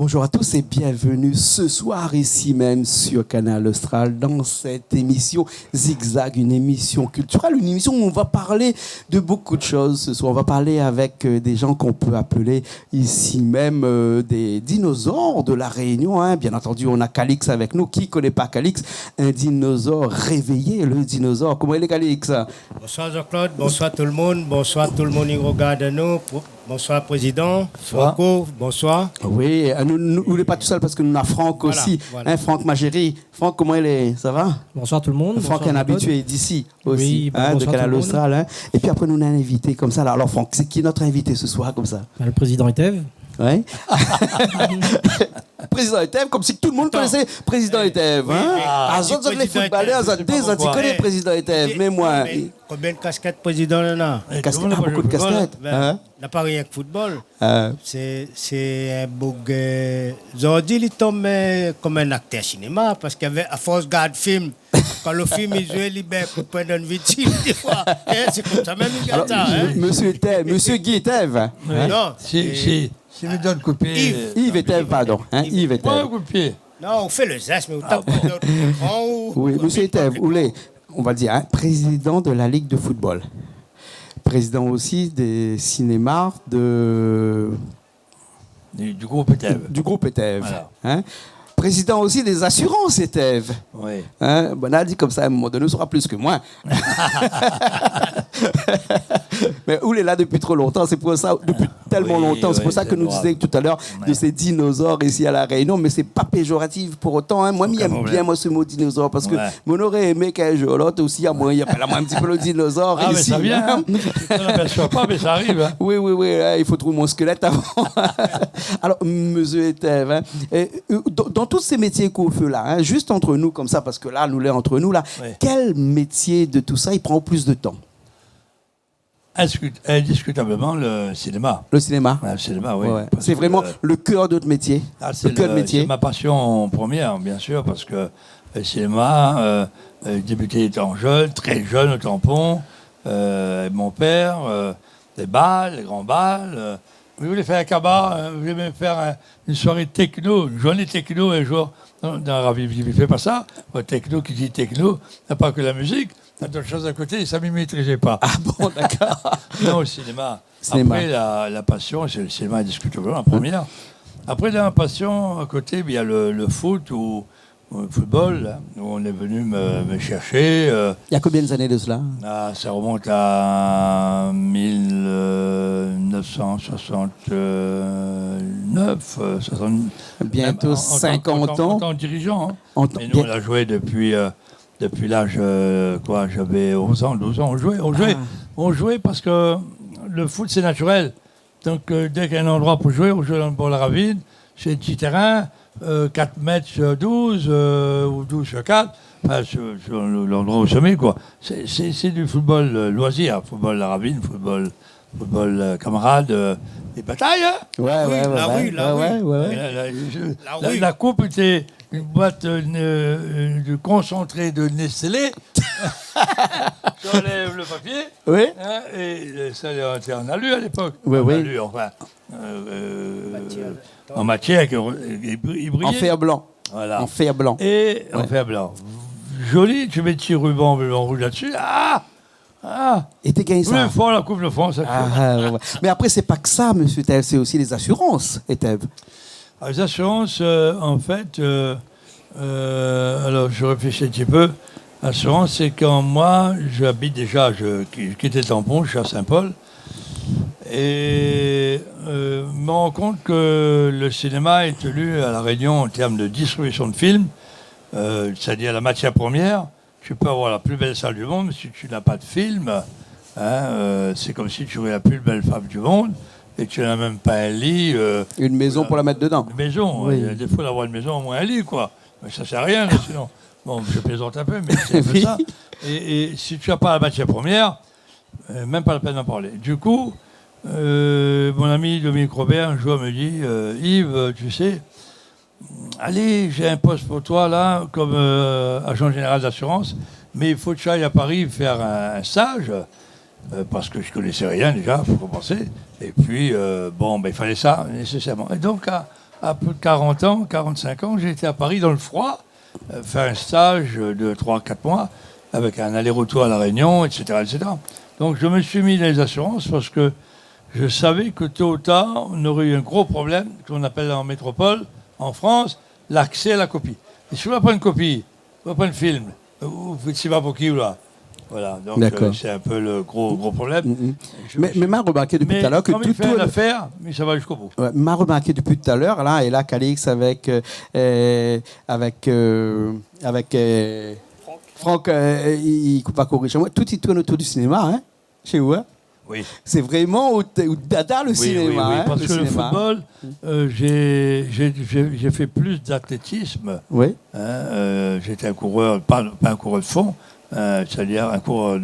bonjour à tous et bienvenue ce soir ici même sur Canal Austral dans cette émission Zigzag, une émission culturelle, une émission où on va parler de beaucoup de choses. Ce soir, on va parler avec des gens qu'on peut appeler ici même des dinosaures de la Réunion. Hein. Bien entendu, on a Calix avec nous. Qui ne connaît pas Calix? Un dinosaure réveillé, le dinosaure. Comment il est, Calix? Bonsoir Jean-Claude, bonsoir tout le monde qui regarde nous. Bonsoir Président, Franco, bonsoir. Oui, nous n'est pas tout seul parce que nous avons Franck aussi, voilà. Hein, Franck Magéry. Franck, comment il est? Ça va? Bonsoir tout le monde. Franck est un habitué d'ici aussi, oui, de Canal Austral. Hein. Et puis après, nous avons un invité comme ça. Alors Franck, c'est qui notre invité ce soir comme ça? Le président Etève. Oui. Président Etève, comme si tout le monde connaissait Président Etève. Azot les footballeurs, Azot tu connais Président Etève, mais moi... Combien de casquettes président on a? Beaucoup de casquettes. On n'a pas rien que football. C'est un bug. Aujourd'hui, il tombe comme un acteur cinéma parce qu'à force de garder film, quand le film est joué, il peut prendre une victime des fois. C'est comme ça même, il garde ça. Monsieur Etève, Monsieur Guy Etève. Non, Si me donne coup de pied. Yves Etève, pardon. Yves Etève. Pas un coup de pied. non, on fait le geste, mais on tape d'autres écrans ou... Oui, Monsieur Etève, on va dire, hein, président de la Ligue de football. Président aussi des cinémas Du groupe Etève. du groupe Etève. Voilà. Hein. Président aussi des assurances Etève. Oui. Hein, on a dit comme ça, à un moment donné, il sera plus que moi. Mais Oul est là depuis trop longtemps, c'est pour ça, depuis tellement longtemps, c'est pour ça que nous disions tout à l'heure de ces dinosaures ici à La Réunion, mais c'est pas péjoratif pour autant. Hein. Moi, j'aime bien moi, ce mot dinosaure, parce que on aurait aimé qu'un jour l'autre aussi, il y a un petit peu le dinosaure Ah, ici. mais ça vient, hein. On n'aperçoit pas, mais ça arrive. Hein. Oui, il faut trouver mon squelette avant. Alors, monsieur Etève, hein, dans tous ces métiers qu'on fait là, hein, juste entre nous comme ça, parce que là, nous l'est entre nous là, quel métier de tout ça, il prend plus de temps? Indiscutablement le cinéma. Le cinéma. Le cinéma, oui. Ouais. C'est vraiment le cœur de notre métier. C'est le cœur de métier. C'est ma passion première, bien sûr, parce que le cinéma, débuté étant jeune, très jeune au tampon, mon père, les balles, les grands balles. Je voulais faire un cabas, je voulais même faire une soirée techno, une journée techno un jour. Dans la Ravive, je ne fais pas ça. Techno qui dit techno, n'a pas que la musique, il y a d'autres choses à côté, et ça ne m'y maîtrisait pas. Ah bon, d'accord. Non, le cinéma. Après, la passion, c'est le cinéma indiscutablement, la première. Après, dans la passion, à côté, il y a le foot ou le football, là, où on est venu me chercher. Il y a combien d'années de cela? Ça remonte à 1969, 60. Bientôt 50 ans. En tant que dirigeant. Hein. Mais nous, on a joué depuis l'âge, j'avais 11 ans, 12 ans. On jouait parce que le foot, c'est naturel. Donc, dès qu'il y a un endroit pour jouer, on joue dans la ravine. C'est un petit terrain, 4 mètres sur 12, ou 12 sur 4. Enfin, sur l'endroit au sommet, quoi. C'est du football loisir. Football la ravine, football camarade. Des batailles, hein. La coupe était une boîte de concentré de Nestlé. J'enlève le papier. Oui. Hein, et ça était en alu à l'époque. Oui. Enfin, en matière, il brillait. En fer blanc. Voilà. En fer blanc. Et en fer blanc. Joli, tu mets petit ruban rouge là-dessus. Et t'es gagné ça. Le fond, la Coupe de France. Mais après, c'est pas que ça, monsieur Etève, c'est aussi les assurances, Etève. Les assurances, en fait, alors je réfléchis un petit peu. L'assurance, c'est quand moi, j'habite déjà, je quittais Tampon, je suis à Saint-Paul. Et je me rends compte que le cinéma est tenu à La Réunion en termes de distribution de films, c'est-à-dire la matière première. Tu peux avoir la plus belle salle du monde, mais si tu n'as pas de film, c'est comme si tu avais la plus belle femme du monde et tu n'as même pas un lit. Une maison pour la mettre dedans. Une maison, oui. Il y a des fois d'avoir une maison au moins un lit, quoi. Mais ça ne sert à rien, sinon. Bon, je plaisante un peu, mais c'est un peu ça. Et si tu n'as pas la matière première, même pas la peine d'en parler. Du coup, mon ami Dominique Robert, un jour, me dit Yves, tu sais, allez, j'ai un poste pour toi, là, comme agent général d'assurance, mais il faut que tu ailles à Paris faire un stage, parce que je ne connaissais rien déjà, il faut commencer. Et puis, il fallait ça, nécessairement. Et donc, à peu de 40 ans, 45 ans, j'ai été à Paris dans le froid, faire un stage de 3-4 mois, avec un aller-retour à La Réunion, etc., etc. Donc je me suis mis dans les assurances parce que je savais que tôt ou tard, on aurait eu un gros problème, qu'on appelle en métropole, en France, l'accès à la copie. Et si on n'a pas une copie, on n'a pas un film, vous faites pas pour qui, là. Voilà, donc c'est un peu le gros problème. Mais m'a remarqué depuis tout à l'heure que tout est l'affaire, mais ça va jusqu'au bout. Ouais, m'a remarqué depuis tout à l'heure, là, et là, Calix avec Franck, il va corriger moi. Tout il tourne autour du cinéma, hein, chez vous, hein? Oui. C'est vraiment au dada le cinéma. Oui, hein, parce que le football, j'ai fait plus d'athlétisme. Oui. J'étais un coureur, pas un coureur de fond, c'est-à-dire un coureur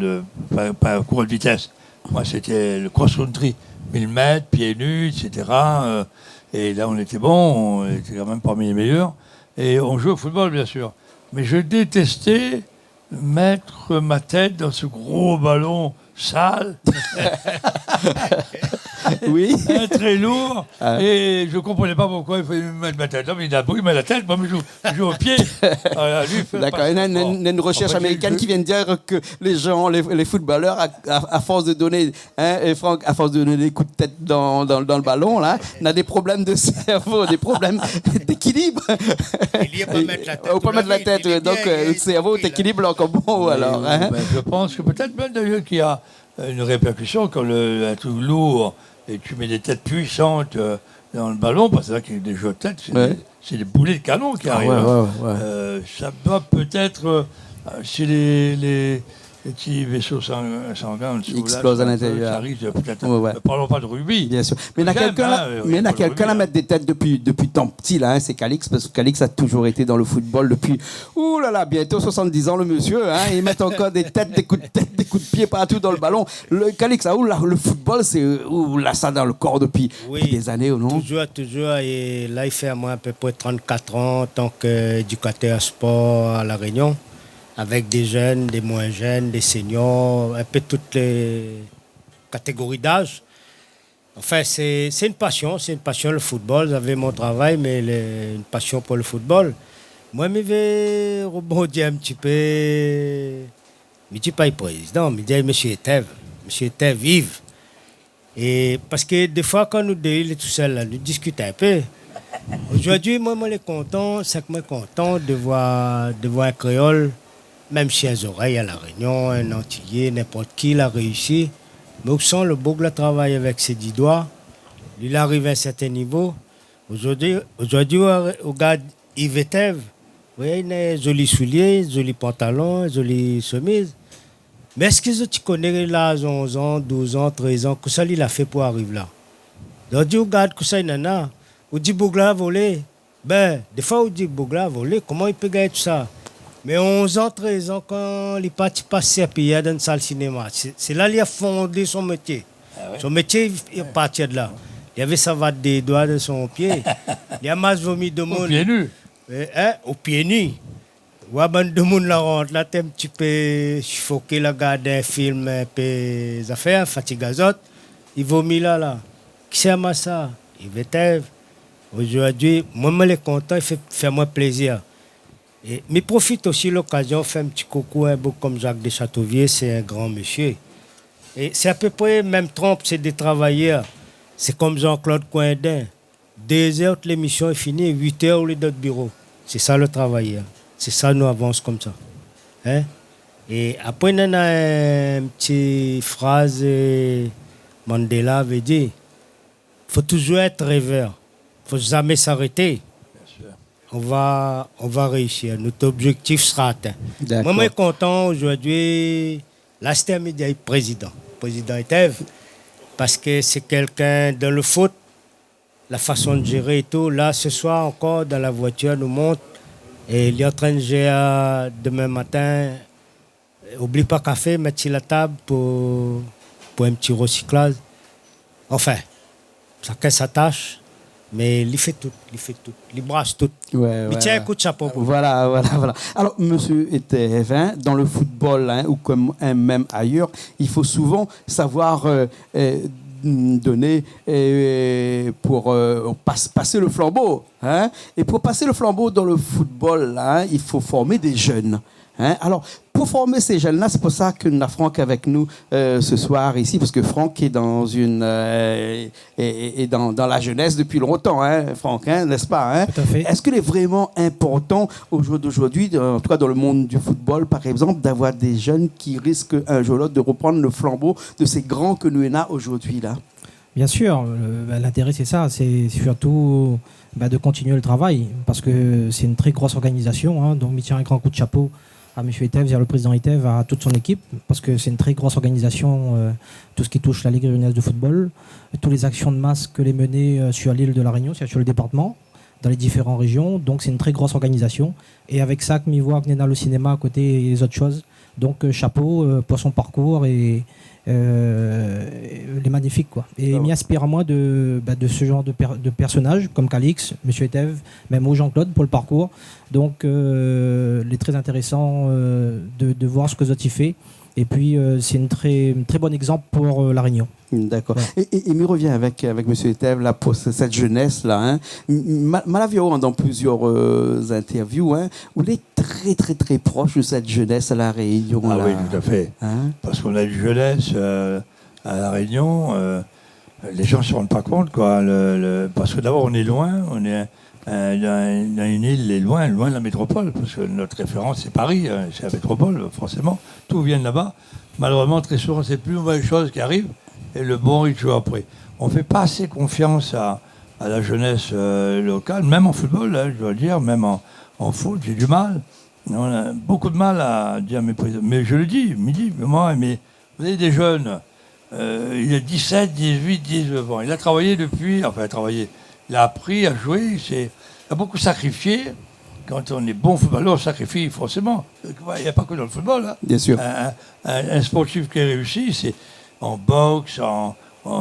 pas un coureur de vitesse. Moi, c'était le cross-country, 1000 mètres, pieds nus, etc. Et là, on était bon, on était quand même parmi les meilleurs. Et on jouait au football, bien sûr. Mais je détestais mettre ma tête dans ce gros ballon sale, oui, très lourd, et je ne comprenais pas pourquoi il fallait mettre ma tête. Non, mais il met la tête, moi je joue au pied. D'accord, il y a une recherche américaine qui vient de dire que les gens, les footballeurs, à force de donner, hein, et Franck, à force de donner des coups de tête dans le ballon, là, on a des problèmes de cerveau, des problèmes d'équilibre. Il ne faut pas mettre la tête, donc le cerveau t'équilibre encore bon, alors. Hein. Je pense que peut-être même d'ailleurs qu'il y a une répercussion quand un truc lourd et tu mets des têtes puissantes dans le ballon, parce que là, qu'il y a des jeux de tête, c'est des boulets de canon qui arrivent. Ça doit peut-être, si les petits vaisseaux sanguins explosent à l'intérieur. Ça arrive peut-être. Ne parlons pas de rugby. Bien sûr. Mais il y a quelqu'un à mettre des têtes depuis tant petit, là, hein, c'est Calix, parce que Calix a toujours été dans le football depuis, bientôt 70 ans, le monsieur. Hein, ils mettent encore des têtes, des coups de tête, des coups de pied partout dans le ballon. Le Calix, le football, c'est ça dans le corps depuis des années, ou non? Toujours. Et là, il fait à moi à peu près 34 ans en tant qu'éducateur sport à La Réunion, avec des jeunes, des moins jeunes, des seniors, un peu toutes les catégories d'âge. Enfin, c'est une passion, le football. J'avais mon travail, mais une passion pour le football. Moi, je vais rebondir un petit peu. Je ne dis pas le président, je dis monsieur Etève, vive. Et parce que des fois, quand nous deux, tout seul, là, nous discutons un peu. Aujourd'hui, moi, je suis content de voir un créole, même si les oreilles à La Réunion, un Antillais, n'importe qui, il a réussi. Mais au sens, le Bougla travaille avec ses 10 doigts. Il arrive à un certain niveau. Aujourd'hui, regarde Yves Etève. Vous voyez, il a jolis souliers, jolis pantalons, jolie chemise. Mais est-ce que tu connais là, 11 ans, 12 ans, 13 ans, que ça il a fait pour arriver là? Aujourd'hui, regarde que ça il en a. On dit Bougla a volé. Des fois, on dit Bougla a volé. Comment il peut gagner tout ça? Mais 11 ans, 13 ans, quand il est parti passer à payer dans une salle de cinéma, c'est là qu'il a fondé son métier. Son métier, il est parti de là. Il avait sa vatte des doigts de son pied. Il a masse vomi de monde. Au pied nu. Au pied nu. Ouais, ben, de monde la rentre. Là, t'es un petit peu suffoqué, la garde un film, un peu des affaires, fatigazote. Il vomit là. Qui c'est à ça? Il veut être. Aujourd'hui, moi, je suis content, il fait moi plaisir. Mais profite aussi de l'occasion, fait un petit coucou à un beau comme Jacques Deschâteauvier, c'est un grand monsieur. Et c'est à peu près même trompe, c'est des travailleurs. C'est comme Jean-Claude Coindin. 2 heures, l'émission est finie, 8 heures au lieu d'autres bureaux. C'est ça le travailleur. C'est ça, nous avançons comme ça. Hein? Et après, on a une petite phrase, Mandela avait dit, il faut toujours être rêveur. Il ne faut jamais s'arrêter. On va réussir. Notre objectif sera atteint. Moi, je suis content aujourd'hui. Là, c'était un média président Etève, parce que c'est quelqu'un dans le foot, la façon de gérer et tout. Là, ce soir encore, dans la voiture, nous monte. Et il est en train de gérer demain matin. Oublie pas café, mettre sur la table pour un petit recyclage. Enfin, chacun sa tâche. Mais il fait tout, il brasse tout. Mais tiens, écoute, chapeau. Voilà. Alors, monsieur Etève, dans le football, ou comme même ailleurs, il faut souvent savoir donner pour passer le flambeau. Hein? Et pour passer le flambeau dans le football, hein, il faut former des jeunes. Hein? Alors, pour former ces jeunes-là, c'est pour ça que nous avons Franck avec nous ce soir ici, parce que Franck est dans dans la jeunesse depuis longtemps, hein, Franck, hein, n'est-ce pas? Hein? Tout à fait. Est-ce qu'il est vraiment important au jour d'aujourd'hui, en tout cas dans le monde du football, par exemple, d'avoir des jeunes qui risquent un jour ou l'autre de reprendre le flambeau de ces grands que nous avons aujourd'hui là? Bien sûr, l'intérêt c'est ça, c'est surtout de continuer le travail, parce que c'est une très grosse organisation, hein, donc il tient un grand coup de chapeau à M. Etev, à le président Etev, à toute son équipe, parce que c'est une très grosse organisation, tout ce qui touche la Ligue réunionnaise de football, toutes les actions de masse que les mener sur l'île de la Réunion, sur le département, dans les différentes régions, donc c'est une très grosse organisation, et avec ça, que m'y voit le cinéma à côté et les autres choses, donc chapeau pour son parcours et les magnifiques quoi. Et il m'y inspire à moi de ce genre de personnages comme Calix, Monsieur Etev, même Jean-Claude pour le parcours. Donc il est très intéressant de voir ce que Zotti fait. Et puis c'est un très bon exemple pour la Réunion. D'accord. Ouais. Et me revient avec Monsieur Etev là pour cette jeunesse là. Hein. Malavio dans plusieurs interviews, hein, où il est très très très proche de cette jeunesse à la Réunion. Ah là. oui, tout à fait. Hein? Parce qu'on a une jeunesse à la Réunion. Les gens ne se rendent pas compte quoi. Parce que d'abord on est loin, on est une île est loin de la métropole, parce que notre référence c'est Paris, c'est la métropole forcément. Tout vient de là-bas. Malheureusement très souvent c'est plus mauvaise chose qui arrive. Et le bon, il joue après. On ne fait pas assez confiance à la jeunesse locale, même en football, là, je dois dire, même en foot, j'ai du mal. On a beaucoup de mal à dire mes présidents. Mais je le dis, mais vous avez des jeunes, il a 17, 18, 19 ans. Il a travaillé depuis, il a appris à jouer, il a beaucoup sacrifié. Quand on est bon footballeur, on sacrifie forcément. Il n'y a pas que dans le football. Hein. Bien sûr. Un sportif qui a réussi, c'est en boxe, en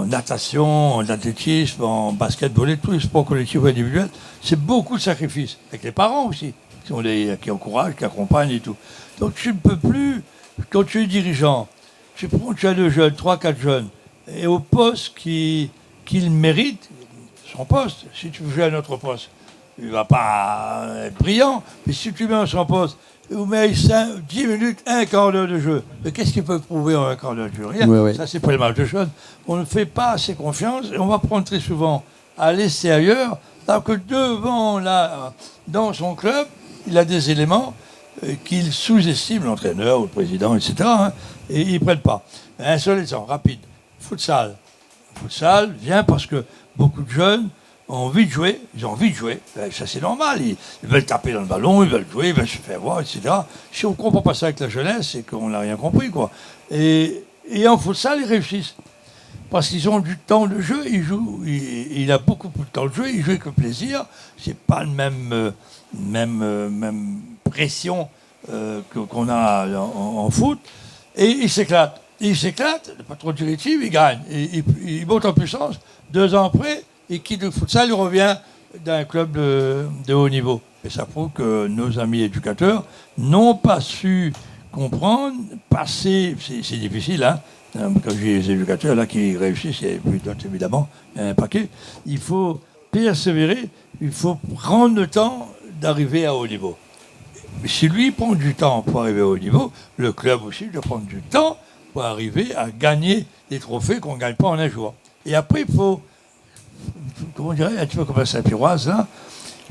natation, en athlétisme, en basketball, tous les sports collectifs ou individuels, c'est beaucoup de sacrifices. Avec les parents aussi, qui encouragent, qui accompagnent et tout. Donc tu ne peux plus, quand tu es dirigeant, tu as 2 jeunes, 3, 4 jeunes, et au poste qu'il mérite, son poste, si tu veux jouer à un autre poste, il ne va pas être brillant, mais si tu mets à son poste, vous mettez 10 minutes, un quart d'heure de jeu. Mais qu'est-ce qu'il peut prouver en un quart d'heure de jeu? Rien. Ouais. Ça, c'est pas le match de choses. On ne fait pas assez confiance et on va prendre très souvent à l'extérieur, alors que devant, là, dans son club, il a des éléments qu'il sous-estime, l'entraîneur ou le président, etc. Hein, et ils ne prennent pas. Un seul exemple, rapide. Futsal. Futsal vient parce que beaucoup de jeunes ont envie de jouer, ça c'est normal, ils veulent taper dans le ballon, ils veulent jouer, ils veulent se faire voir, etc. Si on ne comprend pas ça avec la jeunesse, c'est qu'on n'a rien compris, quoi. Et en futsal, ils réussissent. Parce qu'ils ont du temps de jeu, ils jouent, il a beaucoup de temps de jeu, ils jouent avec le plaisir, c'est pas le même pression qu'on a en foot, et ils s'éclatent. Pas trop de directive, ils gagnent, ils montent en puissance, 2 ans après, et qui de futsal revient d'un club de haut niveau. Et ça prouve que nos amis éducateurs n'ont pas su comprendre, passer, c'est difficile, hein. Quand j'ai des éducateurs là qui réussissent, et puis d'autres évidemment, il y a un paquet. Il faut persévérer, il faut prendre le temps d'arriver à haut niveau. Mais si lui prend du temps pour arriver à haut niveau, le club aussi doit prendre du temps pour arriver à gagner des trophées qu'on ne gagne pas en un jour. Et après, il faut, comment dirais, un petit peu comme à Saint-Piroise, là,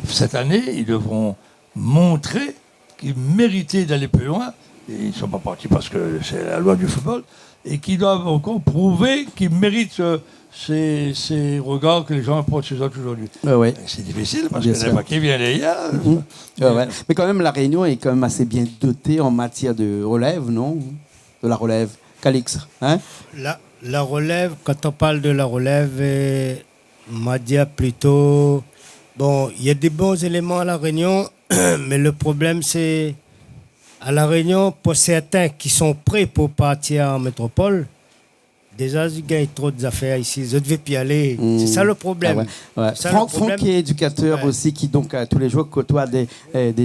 cette année, ils devront montrer qu'ils méritaient d'aller plus loin, et ils ne sont pas partis parce que c'est la loi du football, et qu'ils doivent encore prouver qu'ils méritent ces regards que les gens portent sur eux autres aujourd'hui. Ouais. C'est difficile parce que c'est pas qui vient derrière. Ouais. Mais quand même, la Réunion est quand même assez bien dotée en matière de relève, non? De la relève. Calix, hein? La relève, quand on parle de la relève, on va dire plutôt... Bon, il y a des bons éléments à la Réunion, mais le problème, c'est... À la Réunion, pour certains qui sont prêts pour partir en métropole, Déjà, je gagne trop d'affaires ici. Je ne devais plus y aller. C'est ça le problème. Ah ouais. Ça, Franck, le problème. Franck qui est éducateur aussi, qui donc tous les jours côtoie des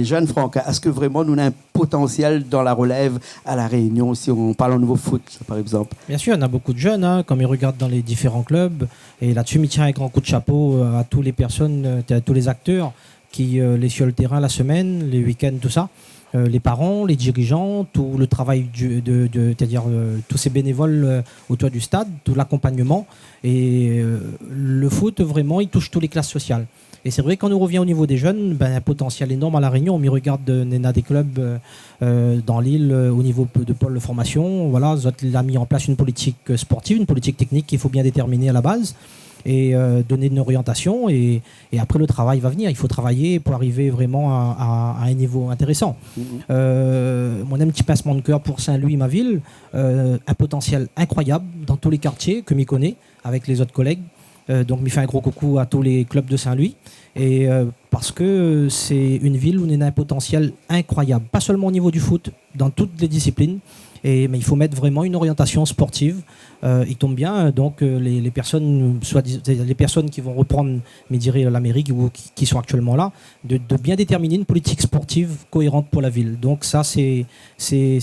jeunes. Franck, est-ce que vraiment nous avons un potentiel dans la relève à La Réunion, si on parle au niveau foot, par exemple? Bien sûr, on a beaucoup de jeunes, hein, comme ils regardent dans les différents clubs. Et là-dessus, il tient un grand coup de chapeau à toutes les personnes, à tous les acteurs qui les sur le terrain la semaine, les week-ends, tout ça. Les parents, les dirigeants, tout le travail, c'est-à-dire tous ces bénévoles autour du stade, tout l'accompagnement. Et le foot, vraiment, il touche toutes les classes sociales. Et c'est vrai, quand on revient au niveau des jeunes, un potentiel énorme à La Réunion. On y regarde des clubs dans l'île au niveau de pôle de formation. Voilà, Zot a mis en place une politique sportive, une politique technique qu'il faut bien déterminer à la base et donner une orientation. Et après, le travail va venir. Il faut travailler pour arriver vraiment à un niveau intéressant. Mon un petit pincement de cœur pour Saint-Louis, ma ville. Un potentiel incroyable dans tous les quartiers que m'y connais avec les autres collègues. Donc, je fais un gros coucou à tous les clubs de Saint-Louis. Et parce que c'est une ville où on a un potentiel incroyable. Pas seulement au niveau du foot, dans toutes les disciplines. Mais il faut mettre vraiment une orientation sportive. Il tombe bien, donc les personnes qui vont reprendre, l'Amérique ou qui sont actuellement là, de bien déterminer une politique sportive cohérente pour la ville. Donc ça, c'est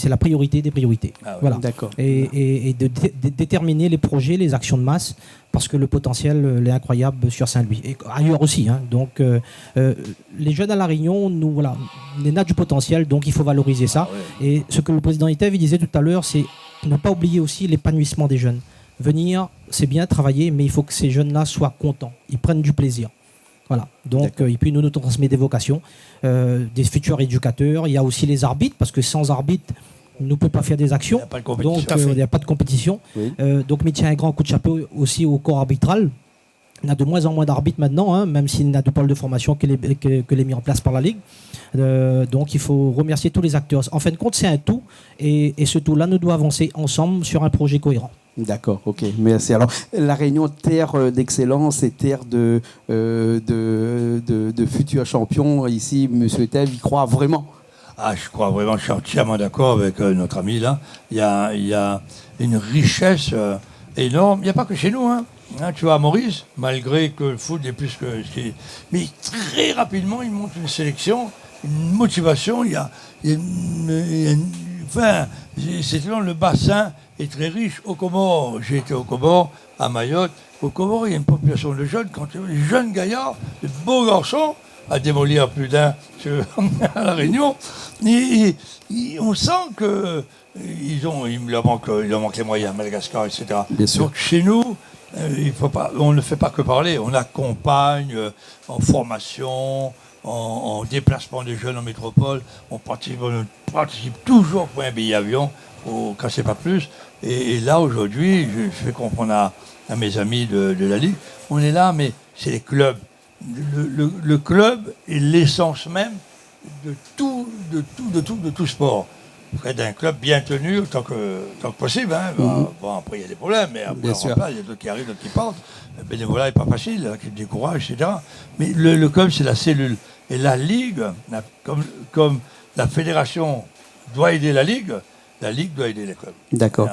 la priorité des priorités. Ah ouais, voilà. D'accord. Et de déterminer les projets, les actions de masse, parce que le potentiel est incroyable sur Saint-Louis et ailleurs aussi. Hein. Donc les jeunes à La Réunion, on a du potentiel, donc il faut valoriser ça. Ah ouais. Et ce que le président Itev disait tout à l'heure, c'est ne pas oublier aussi l'épanouissement des jeunes. Venir, c'est bien travailler, mais il faut que ces jeunes-là soient contents, ils prennent du plaisir. Voilà. Donc, et puis nous transmet des vocations, des futurs éducateurs. Il y a aussi les arbitres, parce que sans arbitre, on ne peut pas faire des actions. Il n'y a pas de compétition. Donc, il n'y a pas de compétition. Oui. Donc, mais tiens un grand coup de chapeau aussi au corps arbitral. On a de moins en moins d'arbitres maintenant, hein, même s'il y a de pôles de formation que les mis en place par la Ligue. Donc il faut remercier tous les acteurs. En fin de compte, c'est un tout. Et ce tout-là nous doit avancer ensemble sur un projet cohérent. D'accord, ok, merci. Alors, La Réunion, terre d'excellence et terre de futurs champions, ici, M. Itev, il croit vraiment? Ah, je crois vraiment, je suis entièrement d'accord avec notre ami là. Il y a une richesse énorme. Il n'y a pas que chez nous, hein. Tu vois, à Maurice, malgré que le foot est plus que... Mais très rapidement, il monte une sélection, une motivation. Enfin, c'est vraiment le bassin est très riche. Aux Comores, j'ai été aux Comores, à Mayotte. Aux Comores, il y a une population de jeunes, quand tu vois les jeunes gaillards, de beaux garçons, à démolir plus d'un à La Réunion. On sent que il leur manque les moyens, Madagascar, etc. Bien sûr. Donc chez nous, on ne fait pas que parler, on accompagne en formation, en déplacement des jeunes en métropole, on participe toujours pour un billet avion, quand c'est pas plus. Et là aujourd'hui, je fais comprendre à mes amis de la Ligue, on est là, mais c'est les clubs. Le club est l'essence même de tout sport. Près d'un club bien tenu autant que possible. Hein. Bon, après, il y a des problèmes, mais après, il y a d'autres qui arrivent, d'autres qui partent. Le bénévolat n'est pas facile, qui décourage, etc. Mais le club, c'est la cellule. Et la Ligue, comme la fédération doit aider la Ligue doit aider les clubs. D'accord.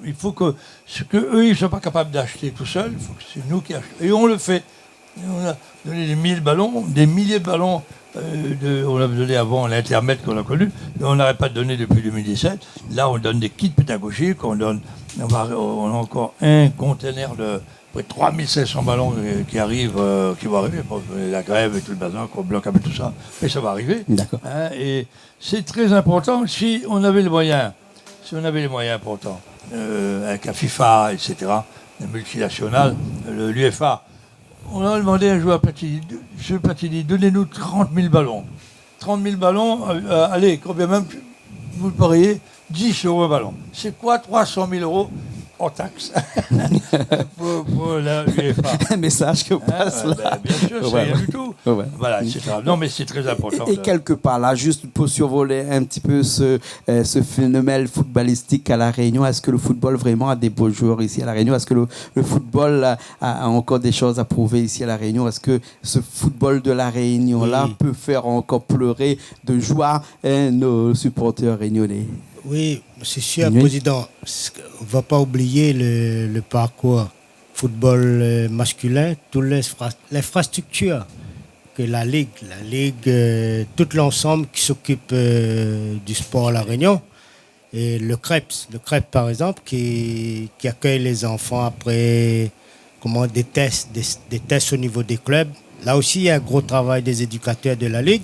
Il faut que ce qu'eux, ils ne sont pas capables d'acheter tout seuls, il faut que c'est nous qui achetons. Et on le fait. Et on a donné des milliers de ballons. On a donné avant l'intermède qu'on a connu, et on n'arrête pas de donner depuis 2017. Là, on donne des kits pédagogiques, on a encore un conteneur de près de 3500 ballons qui vont arriver, pour la grève et tout le bazar, qu'on bloque avec tout ça, mais ça va arriver. D'accord. Hein, et c'est très important si on avait les moyens importants, avec la FIFA, etc., la multinationale, l'UEFA. On a demandé à un joueur Platini, donnez-nous 30 000 ballons. 30 000 ballons, allez, combien même vous le pariez, 10 € un ballon. C'est quoi 300 000 € en taxes pour la UEFA? Un message que passe là. Bien sûr, c'est rien du tout. Ouais. Voilà, etc. Non, mais c'est très important. Et quelque part, là, juste pour survoler un petit peu ce phénomène footballistique à La Réunion, est-ce que le football vraiment a des beaux joueurs ici à La Réunion? Est-ce que le football a encore des choses à prouver ici à La Réunion? Est-ce que ce football de La Réunion-là peut faire encore pleurer de joie nos supporters réunionnais? Oui, c'est sûr, Président. On ne va pas oublier le parcours football masculin, toute l'infrastructure que la Ligue, tout l'ensemble qui s'occupe du sport à La Réunion. Et le CREPS par exemple, qui accueille les enfants après des tests au niveau des clubs. Là aussi, il y a un gros travail des éducateurs de la Ligue.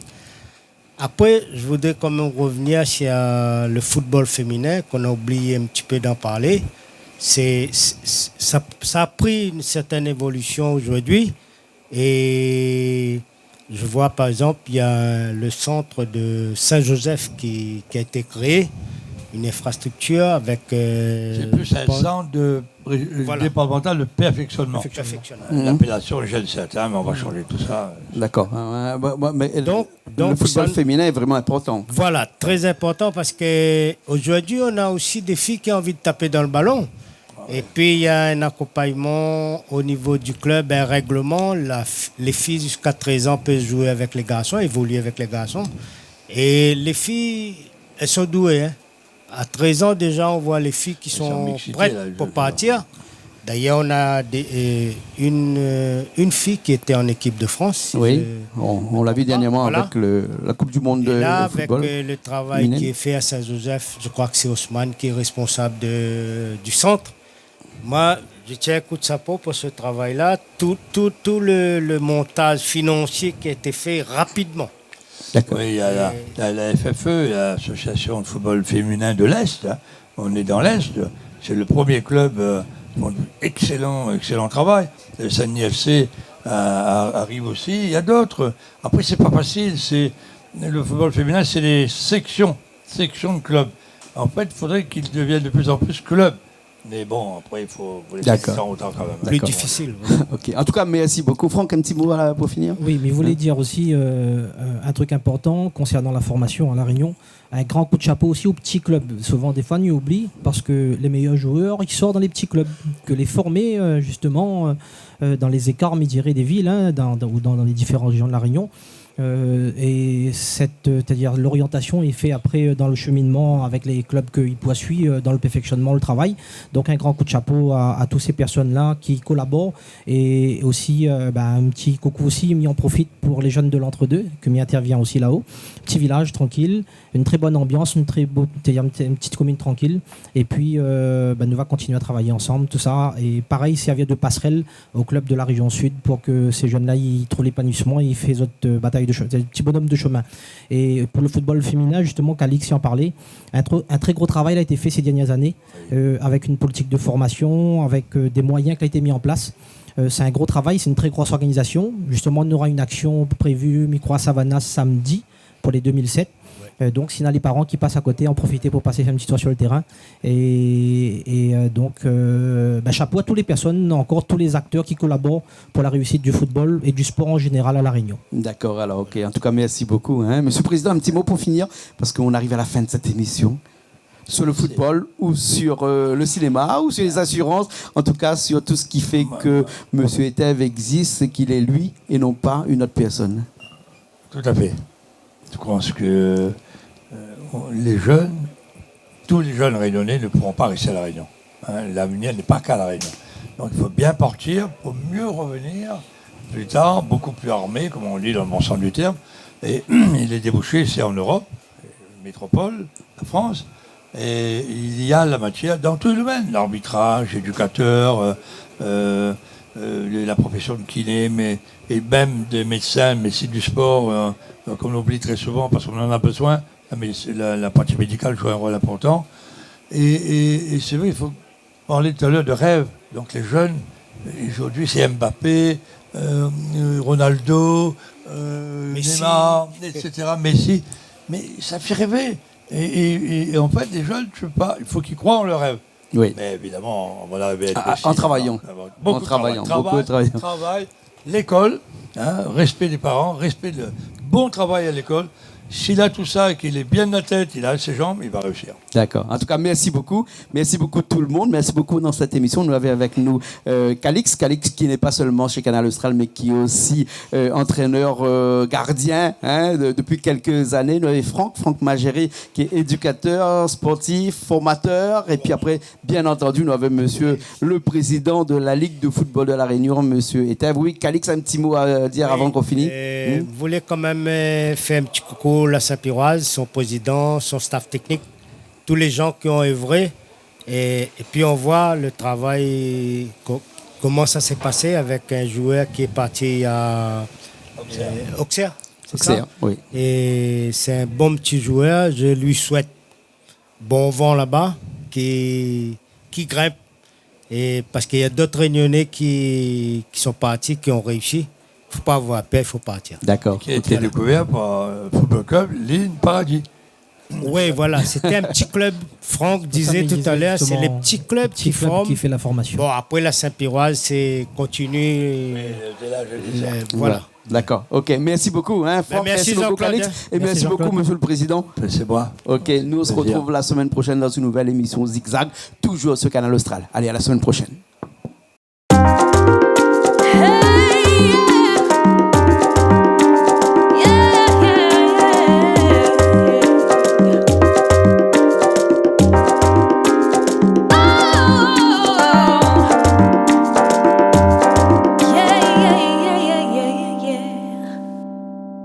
Après, je voudrais quand même revenir sur le football féminin, qu'on a oublié un petit peu d'en parler. Ça a pris une certaine évolution aujourd'hui. Et je vois par exemple, il y a le centre de Saint-Joseph qui a été créé, une infrastructure avec... c'est plus un centre départemental de perfectionnement. L'appellation, je ne sais pas, mais on va changer tout ça. D'accord. Donc, le football féminin est vraiment important. Voilà, très important parce qu'aujourd'hui, on a aussi des filles qui ont envie de taper dans le ballon. Et puis, il y a un accompagnement au niveau du club, un règlement. Les filles jusqu'à 13 ans peuvent jouer avec les garçons, évoluer avec les garçons. Et les filles, elles sont douées. Hein. À 13 ans, déjà, on voit les filles qui sont prêtes pour partir. D'ailleurs, on a une fille qui était en équipe de France. Oui, on l'a vu dernièrement avec la Coupe du Monde de football. Avec le travail qui est fait à Saint-Joseph, je crois que c'est Ousmane qui est responsable du centre. Moi, je tiens un coup de chapeau pour ce travail-là. Tout le montage financier qui a été fait rapidement. D'accord. Oui, il y a la FFE, l'Association de football féminin de l'Est. Hein. On est dans l'Est. C'est le premier club. Excellent travail. Le Sani FC arrive aussi. Il y a d'autres. Après, c'est pas facile. Le football féminin, c'est des sections de clubs. En fait, il faudrait qu'ils deviennent de plus en plus clubs. Mais bon, après, il faut les laisser autant quand même. Plus difficile. Ok. En tout cas, merci beaucoup. Franck, un petit mot pour finir. Oui, mais je voulais dire aussi un truc important concernant la formation à La Réunion. Un grand coup de chapeau aussi aux petits clubs. Souvent, des fois, on y oublie parce que les meilleurs joueurs, ils sortent dans les petits clubs. Que les former, justement, dans les écarts, mais des villes, hein, ou dans les différentes régions de La Réunion. Et c'est-à-dire l'orientation est faite après dans le cheminement avec les clubs qu'ils poursuivent dans le perfectionnement, le travail. Donc un grand coup de chapeau à toutes ces personnes-là qui collaborent et aussi un petit coucou aussi mis en profite pour les jeunes de l'entre-deux que m'y intervient aussi là-haut. Petit village tranquille, une très bonne ambiance, une petite commune tranquille et puis nous va continuer à travailler ensemble, tout ça. Et pareil, servir de passerelle au club de la région sud pour que ces jeunes-là ils trouvent l'épanouissement et ils fassent autre bataille des petits bonhommes de chemin. Et pour le football féminin, justement, qu'Alix y en parlait, un très gros travail a été fait ces dernières années, avec une politique de formation, avec des moyens qui ont été mis en place. C'est un gros travail, c'est une très grosse organisation. Justement, on aura une action prévue, micro à Savannah, samedi, pour les 2007. Donc, s'il y a les parents qui passent à côté, en profiter pour passer faire une petite tour sur le terrain. Donc, chapeau à toutes les personnes, encore tous les acteurs qui collaborent pour la réussite du football et du sport en général à La Réunion. D'accord, alors ok. En tout cas, merci beaucoup. Monsieur le Président, un petit mot pour finir, parce qu'on arrive à la fin de cette émission. Sur le football ou sur le cinéma ou sur les assurances, en tout cas sur tout ce qui fait que M. Etève existe, c'est qu'il est lui et non pas une autre personne. Tout à fait. Je pense que tous les jeunes réunionnais ne pourront pas rester à La Réunion. L'avenir n'est pas qu'à La Réunion. Donc il faut bien partir pour mieux revenir plus tard, beaucoup plus armé, comme on dit dans le bon sens du terme. Et les débouchés, c'est en Europe, métropole, la France. Et il y a la matière dans tous les domaines, l'arbitrage, éducateur, la profession de kiné, et même des médecins, médecine du sport, comme on l'oublie très souvent parce qu'on en a besoin, la pratique médicale joue un rôle important. Et c'est vrai, il faut parler tout à l'heure de rêve. Donc les jeunes, aujourd'hui c'est Mbappé, Ronaldo, Neymar, etc. Messi, mais ça fait rêver. Et en fait, les jeunes, il faut qu'ils croient en leur rêve. Oui. Mais évidemment, on va arriver à être en travaillant. Beaucoup de travail, l'école, respect des parents, bon travail à l'école. s'il a tout ça et qu'il est bien de la tête, il a ses jambes, il va réussir. D'accord. En tout cas, merci beaucoup. Merci beaucoup tout le monde. Merci beaucoup dans cette émission. Nous avons avec nous Calix qui n'est pas seulement chez Canal Austral, mais qui est aussi entraîneur gardien depuis quelques années. Nous avons Franck Magéry, qui est éducateur sportif, formateur. Et puis après, bien entendu, nous avons monsieur le président de la Ligue de football de la Réunion, monsieur Etève. Oui, Calix, un petit mot à dire avant qu'on finisse. Je voulais quand même faire un petit coucou à la Saint-Piroise, son président, son staff technique, tous les gens qui ont œuvré. Et puis on voit le travail, comment ça s'est passé avec un joueur qui est parti à Auxerre. C'est ça? Oui. Et c'est un bon petit joueur. Je lui souhaite bon vent là-bas, qui grimpe. Et parce qu'il y a d'autres Réunionnais qui sont partis, qui ont réussi. Il ne faut pas avoir peur, il faut partir. D'accord. Qui a été découvert par Football Club Ligne Paradis. Oui, voilà, c'était un petit club. Franck disait tout à l'heure, c'est les petits clubs qui forment. Qui fait la formation. Bon, après la Saint-Piroise, c'est continuer. Voilà. D'accord. OK. Merci beaucoup. Franck, merci beaucoup, Calix. Et merci beaucoup, monsieur le président. C'est moi. OK. Nous, on se retrouve la semaine prochaine dans une nouvelle émission Zigzag, toujours sur Canal Austral. Allez, à la semaine prochaine.